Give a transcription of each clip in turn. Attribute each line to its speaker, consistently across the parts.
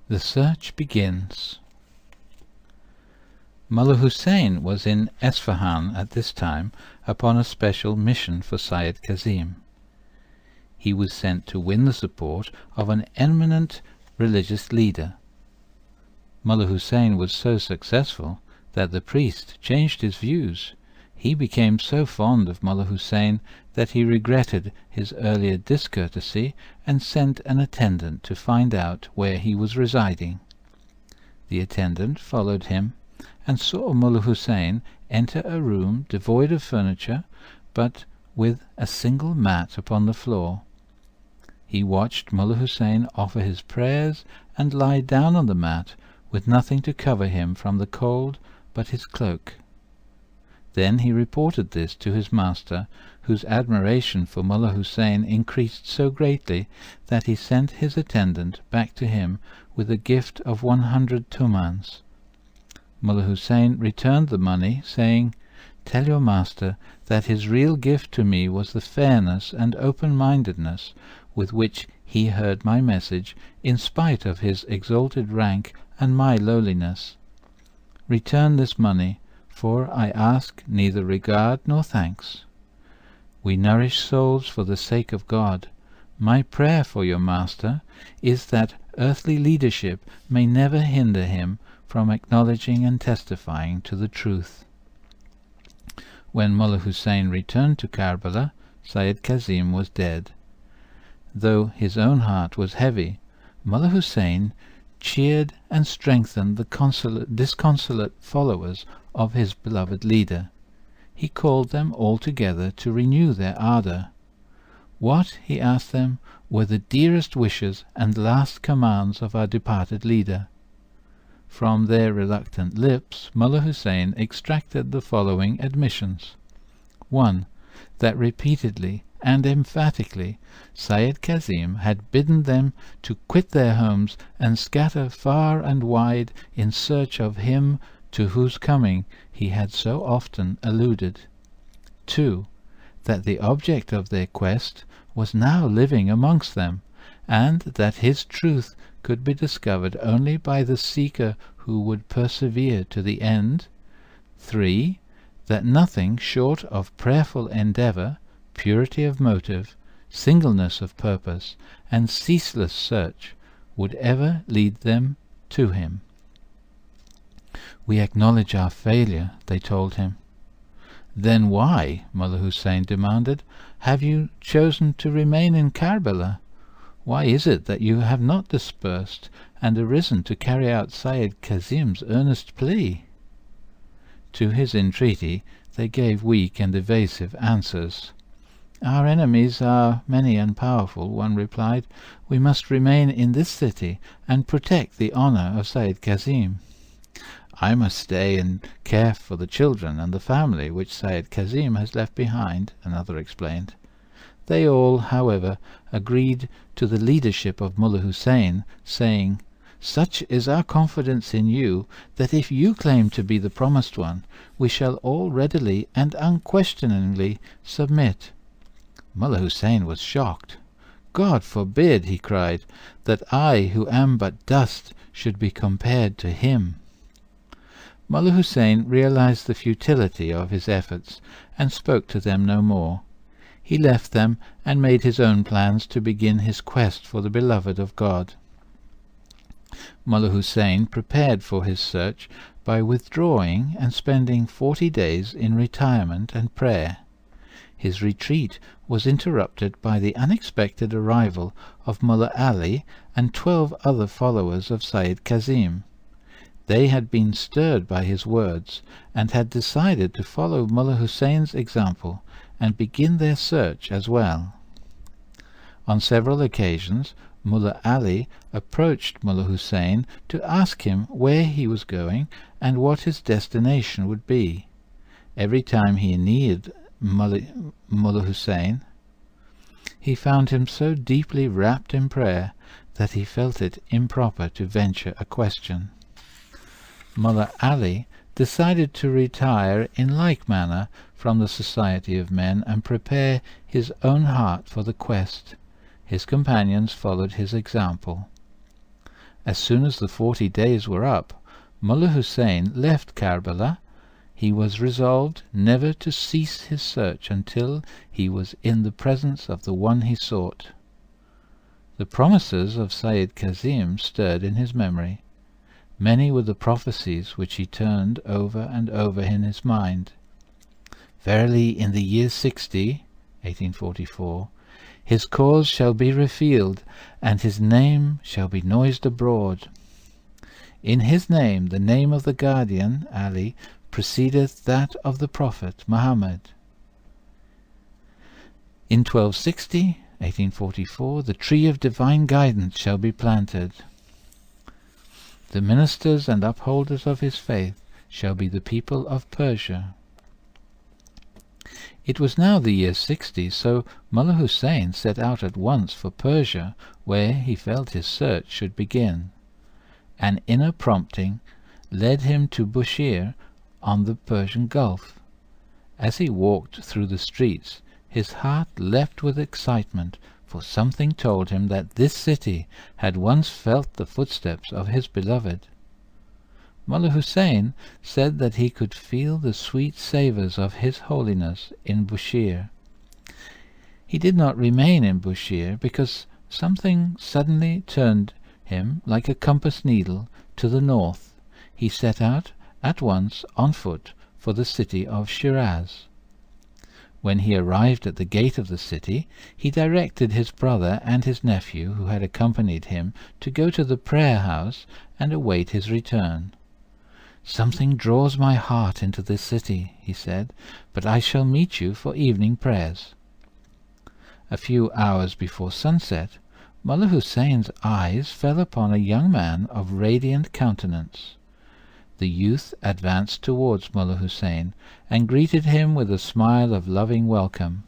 Speaker 1: The search begins. Mullah Hussein was in Esfahan at this time upon a special mission for Sayyid Kazim. He was sent to win the support of an eminent religious leader. Mullah Hussein was so successful that the priest changed his views. He became so fond of Mullah Hussein that he regretted his earlier discourtesy and sent an attendant to find out where he was residing. The attendant followed him and saw Mullah Hussein enter a room devoid of furniture, but with a single mat upon the floor. He watched Mullah Hussein offer his prayers and lie down on the mat, with nothing to cover him from the cold but his cloak. Then he reported this to his master, whose admiration for Mullah Hussein increased so greatly that he sent his attendant back to him with a gift of 100 tumans. Mullah Hussein returned the money, saying, "Tell your master that his real gift to me was the fairness and open-mindedness with which he heard my message, in spite of his exalted rank and my lowliness. Return this money, for I ask neither regard nor thanks. We nourish souls for the sake of God. My prayer for your master is that earthly leadership may never hinder him from acknowledging and testifying to the truth." When Mullah Hussein returned to Karbala, Sayyid Kazim was dead. Though his own heart was heavy, Mullah Hussein cheered and strengthened the disconsolate followers of his beloved leader. He called them all together to renew their ardour. What, he asked them, were the dearest wishes and last commands of our departed leader? From their reluctant lips Mullah Hussein extracted the following admissions. 1. That repeatedly and emphatically Sayyid Kazim had bidden them to quit their homes and scatter far and wide in search of him to whose coming he had so often alluded. 2. That the object of their quest was now living amongst them, and that his truth could be discovered only by the seeker who would persevere to the end. 3. That nothing short of prayerful endeavour, purity of motive, singleness of purpose, and ceaseless search would ever lead them to him. "We acknowledge our failure," they told him. "Then why," Mullah Hussein demanded, "have you chosen to remain in Karbala? Why is it that you have not dispersed and arisen to carry out Sayyid Kazim's earnest plea?" To his entreaty they gave weak and evasive answers. "Our enemies are many and powerful," one replied. "We must remain in this city and protect the honour of Sayyid Kazim." "I must stay and care for the children and the family which Sayyid Kazim has left behind," another explained. They all, however, agreed to the leadership of Mullah Hussein, saying, "Such is our confidence in you that if you claim to be the promised one, we shall all readily and unquestioningly submit." Mullah Hussein was shocked. "God forbid," he cried, "that I, who am but dust, should be compared to him." Mullah Hussein realized the futility of his efforts and spoke to them no more. He left them and made his own plans to begin his quest for the beloved of God. Mullah Hussein prepared for his search by withdrawing and spending 40 days in retirement and prayer. His retreat was interrupted by the unexpected arrival of Mullah Ali and 12 other followers of Sayyid Kazim. They had been stirred by his words and had decided to follow Mullah Hussein's example and begin their search as well. On several occasions Mullah Ali approached Mullah Hussein to ask him where he was going and what his destination would be. Every time he neared Mullah Hussein, he found him so deeply wrapped in prayer that he felt it improper to venture a question. Mullah Ali decided to retire in like manner from the society of men and prepare his own heart for the quest. His companions followed his example. As soon as the 40 days were up, Mullah Hussein left Karbala. He was resolved never to cease his search until he was in the presence of the one he sought. The promises of Sayyid Kazim stirred in his memory. Many were the prophecies which he turned over and over in his mind. Verily, in the year 60, 1844, his cause shall be revealed, and his name shall be noised abroad. In his name, the name of the guardian, Ali, precedeth that of the Prophet, Muhammad. In 1260, 1844, the tree of divine guidance shall be planted. The ministers and upholders of his faith shall be the people of Persia. It was now the year 60, so Mullah Hussein set out at once for Persia, where he felt his search should begin. An inner prompting led him to Bushir on the Persian Gulf. As he walked through the streets, his heart leapt with excitement, for something told him that this city had once felt the footsteps of his beloved. Mullah Hussein said that he could feel the sweet savours of His Holiness in Bushir. He did not remain in Bushir because something suddenly turned him like a compass needle to the north. He set out at once on foot for the city of Shiraz. When he arrived at the gate of the city, he directed his brother and his nephew, who had accompanied him, to go to the prayer-house and await his return. "Something draws my heart into this city," he said, "but I shall meet you for evening prayers." A few hours before sunset, Mullah Hussein's eyes fell upon a young man of radiant countenance. The youth advanced towards Mullah Hussein and greeted him with a smile of loving welcome.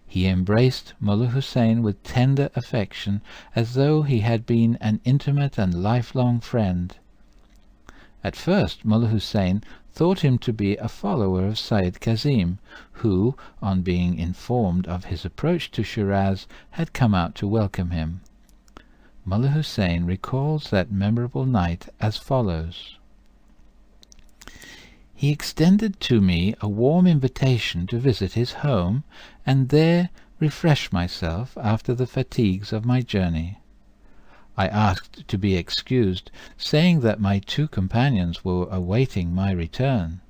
Speaker 1: He embraced Mullah Hussein with tender affection, as though he had been an intimate and lifelong friend. At first Mullah Hussein thought him to be a follower of Sayyid Kazim, who, on being informed of his approach to Shiraz, had come out to welcome him. Mullah Hussein recalls that memorable night as follows. He extended to me a warm invitation to visit his home, and there refresh myself after the fatigues of my journey. I asked to be excused, saying that my 2 companions were awaiting my return.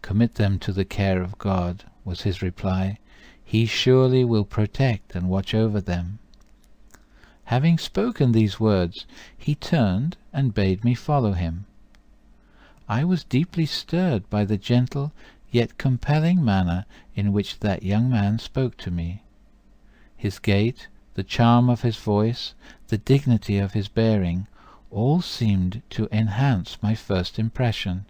Speaker 1: "Commit them to the care of God," was his reply. "He surely will protect and watch over them." Having spoken these words, he turned and bade me follow him. I was deeply stirred by the gentle yet compelling manner in which that young man spoke to me. His gait, the charm of his voice, the dignity of his bearing, all seemed to enhance my first impression.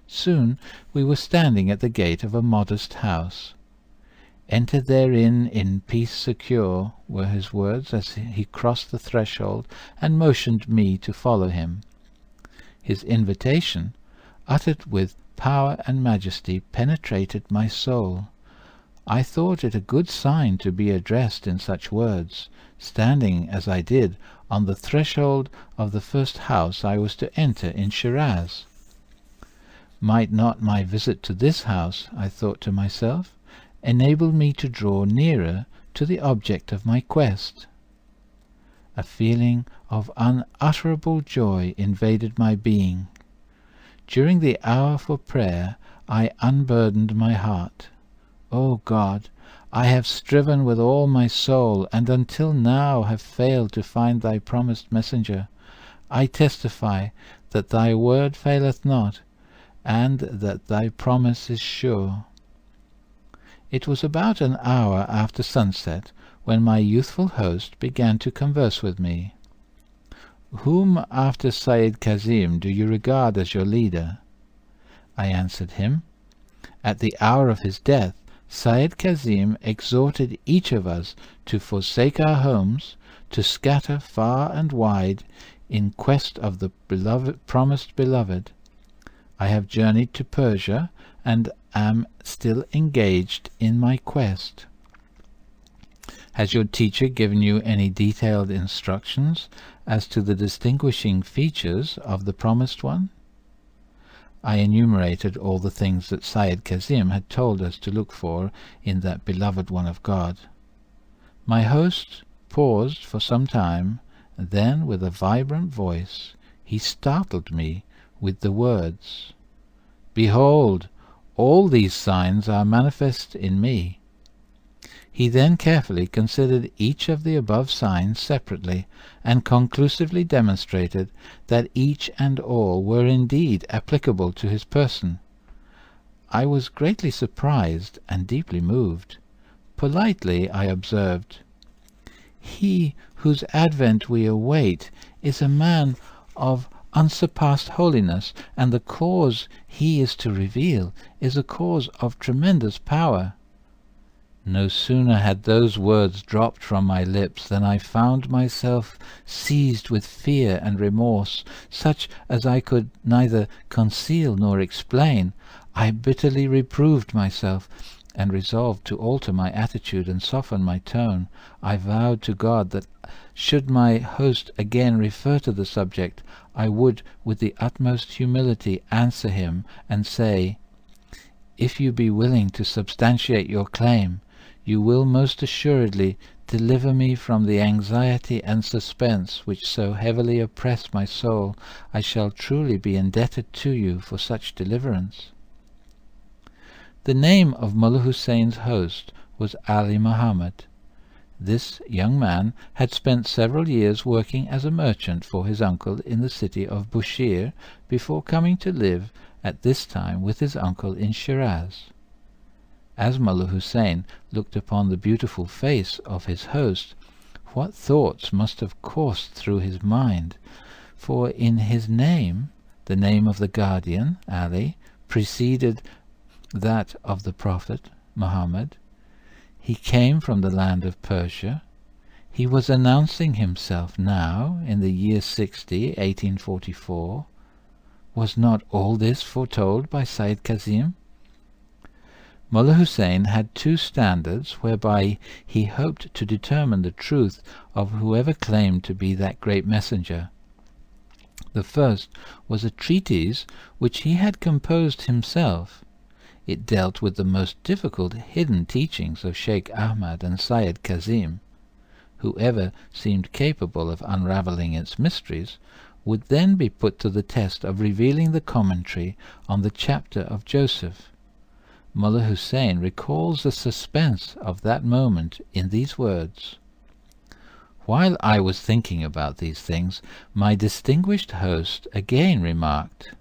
Speaker 1: Soon we were standing at the gate of a modest house. "Enter therein in peace secure," were his words as he crossed the threshold and motioned me to follow him. His invitation, uttered with power and majesty, penetrated my soul. I thought it a good sign to be addressed in such words, standing, as I did, on the threshold of the first house I was to enter in Shiraz. Might not my visit to this house, I thought to myself, enable me to draw nearer to the object of my quest? A feeling of unutterable joy invaded my being. During the hour for prayer I unburdened my heart. "O God, I have striven with all my soul, and until now have failed to find thy promised messenger. I testify that thy word faileth not, and that thy promise is sure." It was about an hour after sunset when my youthful host began to converse with me. "Whom after Sayyid Kazim do you regard as your leader?" I answered him. At the hour of his death, Sayyid Kazim exhorted each of us to forsake our homes, to scatter far and wide in quest of the promised beloved. I have journeyed to Persia, and am still engaged in my quest. Has your teacher given you any detailed instructions as to the distinguishing features of the promised one? I enumerated all the things that Syed Kazim had told us to look for in that beloved one of God. My host paused for some time, and then, with a vibrant voice, he startled me with the words, "Behold, all these signs are manifest in me." He then carefully considered each of the above signs separately, and conclusively demonstrated that each and all were indeed applicable to his person. I was greatly surprised and deeply moved. Politely I observed, "He whose advent we await is a man of unsurpassed holiness, and the cause he is to reveal is a cause of tremendous power." No sooner had those words dropped from my lips than I found myself seized with fear and remorse, such as I could neither conceal nor explain. I bitterly reproved myself, and resolved to alter my attitude and soften my tone. I vowed to God that, should my host again refer to the subject, I would with the utmost humility answer him and say, "If you be willing to substantiate your claim, you will most assuredly deliver me from the anxiety and suspense which so heavily oppress my soul. I shall truly be indebted to you for such deliverance." The name of Mullah Hussein's host was Ali Muhammad. This young man had spent several years working as a merchant for his uncle in the city of Bushir before coming to live at this time with his uncle in Shiraz. As Mullah Hussein looked upon the beautiful face of his host, what thoughts must have coursed through his mind, for in his name, the name of the guardian, Ali, preceded that of the Prophet, Muhammad. He came from the land of Persia. He was announcing himself now in the year 60, 1844. Was not all this foretold by Syed Kazim? Mullah Hussein had two standards whereby he hoped to determine the truth of whoever claimed to be that great messenger. The first was a treatise which he had composed himself. It dealt with the most difficult hidden teachings of Sheikh Ahmad and Syed Kazim. Whoever seemed capable of unravelling its mysteries would then be put to the test of revealing the commentary on the chapter of Joseph. Mullah Hussein recalls the suspense of that moment in these words: "While I was thinking about these things, my distinguished host again remarked,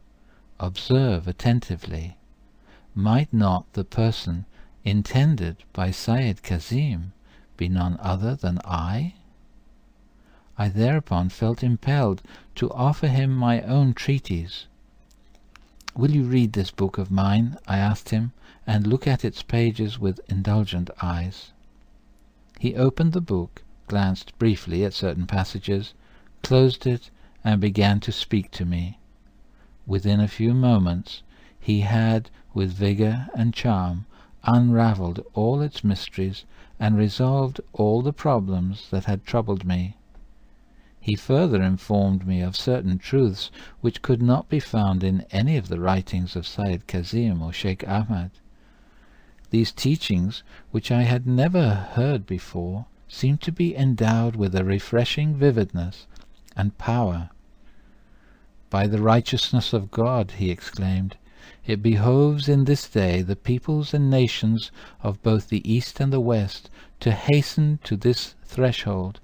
Speaker 1: 'Observe attentively. Might not the person intended by Syed Kazim be none other than I?' I thereupon felt impelled to offer him my own treatise. 'Will you read this book of mine?' I asked him, 'and look at its pages with indulgent eyes?' He opened the book, glanced briefly at certain passages, closed it, and began to speak to me. Within a few moments he had, with vigour and charm, unravelled all its mysteries and resolved all the problems that had troubled me. He further informed me of certain truths which could not be found in any of the writings of Syed Kazim or Sheikh Ahmad. These teachings, which I had never heard before, seemed to be endowed with a refreshing vividness and power. 'By the righteousness of God,' he exclaimed, 'it behoves in this day the peoples and nations of both the East and the West to hasten to this threshold.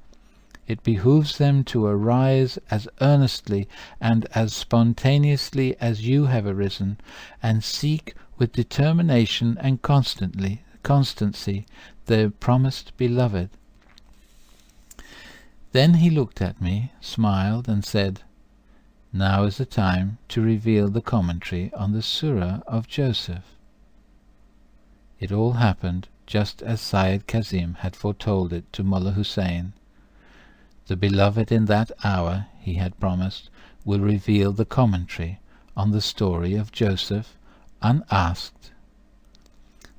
Speaker 1: It behooves them to arise as earnestly and as spontaneously as you have arisen, and seek with determination and constancy the promised beloved.' Then he looked at me, smiled, and said, 'Now is the time to reveal the commentary on the Surah of Joseph.' It all happened just as Syed Kazim had foretold it to Mullah Hussein. The beloved in that hour, he had promised, will reveal the commentary on the story of Joseph unasked.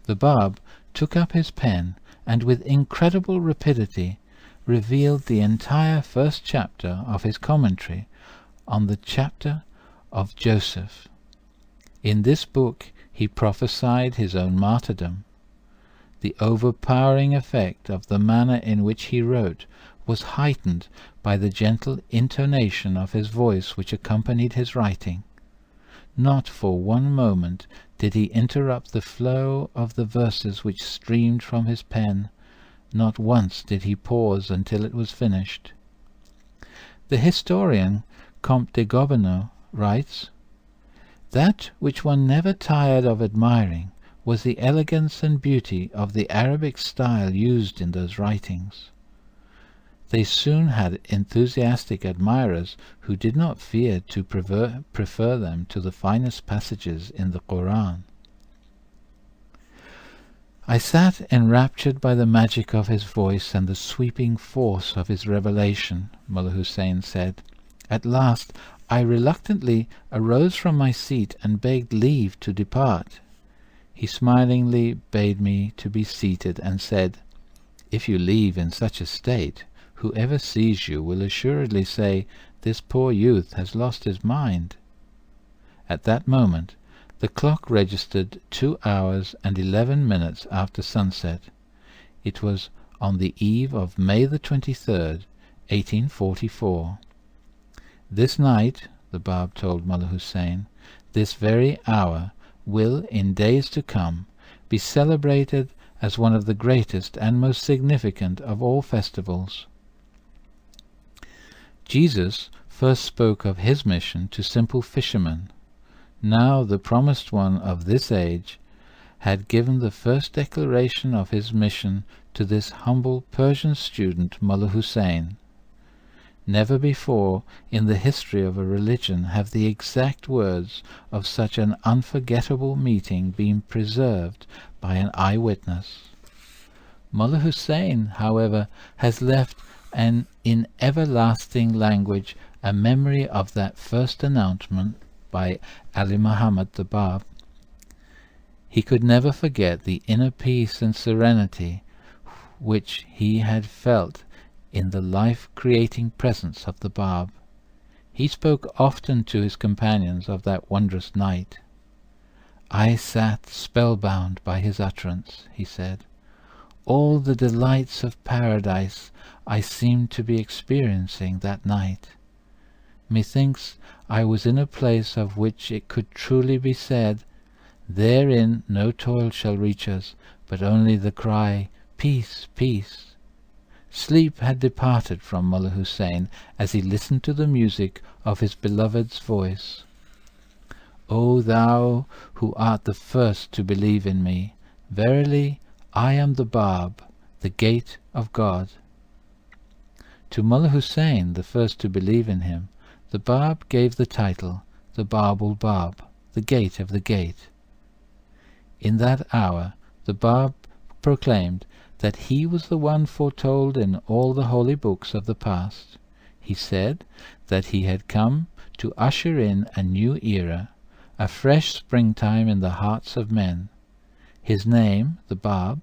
Speaker 1: The Bab took up his pen and with incredible rapidity revealed the entire first chapter of his commentary on the chapter of Joseph. In this book he prophesied his own martyrdom. The overpowering effect of the manner in which he wrote was heightened by the gentle intonation of his voice which accompanied his writing. Not for one moment did he interrupt the flow of the verses which streamed from his pen. Not once did he pause until it was finished. The historian Comte de Gobineau writes, "That which one never tired of admiring was the elegance and beauty of the Arabic style used in those writings. They soon had enthusiastic admirers who did not fear to prefer them to the finest passages in the Koran." I sat enraptured by the magic of his voice and the sweeping force of his revelation, Mullah Hussein said. At last I reluctantly arose from my seat and begged leave to depart. He smilingly bade me to be seated and said, "If you leave in such a state, whoever sees you will assuredly say, 'This poor youth has lost his mind.'" At that moment the clock registered 2 hours and 11 minutes after sunset. It was on the eve of May the 23rd, 1844. "This night," the Bab told Mullah Hussein, "this very hour will, in days to come, be celebrated as one of the greatest and most significant of all festivals." Jesus first spoke of his mission to simple fishermen. Now the promised one of this age had given the first declaration of his mission to this humble Persian student, Mullah Hussein. Never before in the history of a religion have the exact words of such an unforgettable meeting been preserved by an eyewitness. Mullah Hussein, however, has left in everlasting language a memory of that first announcement by Ali Muhammad the Bab. He could never forget the inner peace and serenity which he had felt in the life-creating presence of the Bab. He spoke often to his companions of that wondrous night. "I sat spellbound by his utterance," he said. "All the delights of paradise I seemed to be experiencing that night. Methinks I was in a place of which it could truly be said, 'Therein no toil shall reach us, but only the cry, Peace, peace.'" Sleep had departed from Mullah Hussein as he listened to the music of his beloved's voice. "O thou who art the first to believe in me, verily I am the Bab, the gate of God." To Mullah Hussein, the first to believe in him, the Bab gave the title, the Babul Bab, the Gate of the Gate. In that hour the Bab proclaimed that he was the one foretold in all the holy books of the past. He said that he had come to usher in a new era, a fresh springtime in the hearts of men. His name, the Bab,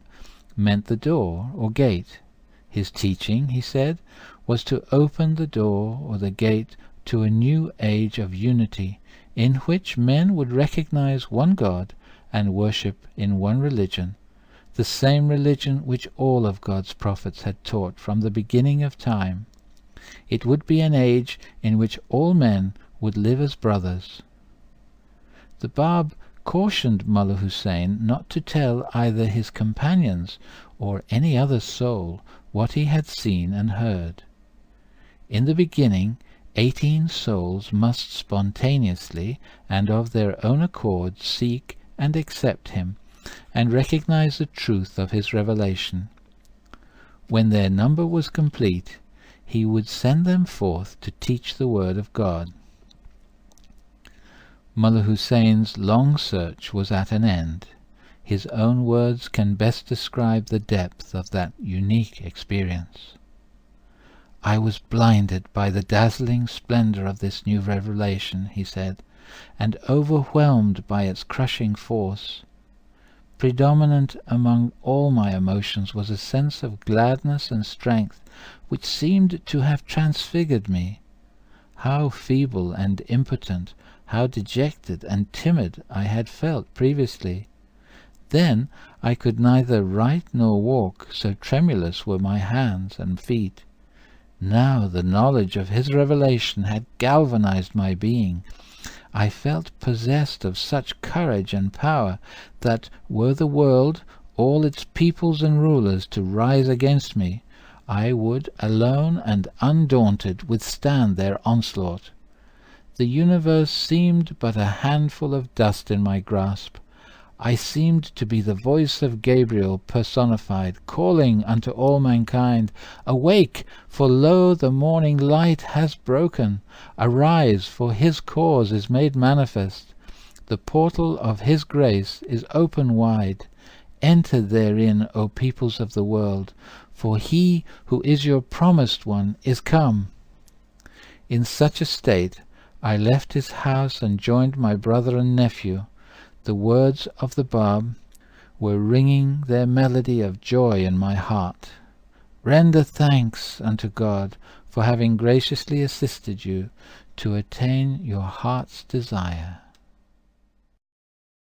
Speaker 1: meant the door or gate. His teaching, he said, was to open the door or the gate to a new age of unity, in which men would recognize one God and worship in one religion, the same religion which all of God's prophets had taught from the beginning of time. It would be an age in which all men would live as brothers. The Bab cautioned Mullah Hussein not to tell either his companions or any other soul what he had seen and heard. In the beginning 18 souls must spontaneously and of their own accord seek and accept him, and recognize the truth of his revelation. When their number was complete, he would send them forth to teach the word of God. Mullah Hussein's long search was at an end. His own words can best describe the depth of that unique experience. "I was blinded by the dazzling splendor of this new revelation," he said, "and overwhelmed by its crushing force. Predominant among all my emotions was a sense of gladness and strength which seemed to have transfigured me. How feeble and impotent, how dejected and timid I had felt previously! Then I could neither write nor walk, so tremulous were my hands and feet. Now the knowledge of his revelation had galvanized my being. I felt possessed of such courage and power that, were the world, all its peoples and rulers, to rise against me, I would, alone and undaunted, withstand their onslaught. The universe seemed but a handful of dust in my grasp. I seemed to be the voice of Gabriel personified, calling unto all mankind, "Awake, for lo, the morning light has broken. Arise, for his cause is made manifest. The portal of his grace is open wide. Enter therein, O peoples of the world, for he who is your promised one is come." In such a state I left his house and joined my brother and nephew. The words of the Bab were ringing their melody of joy in my heart. "Render thanks unto God for having graciously assisted you to attain your heart's desire."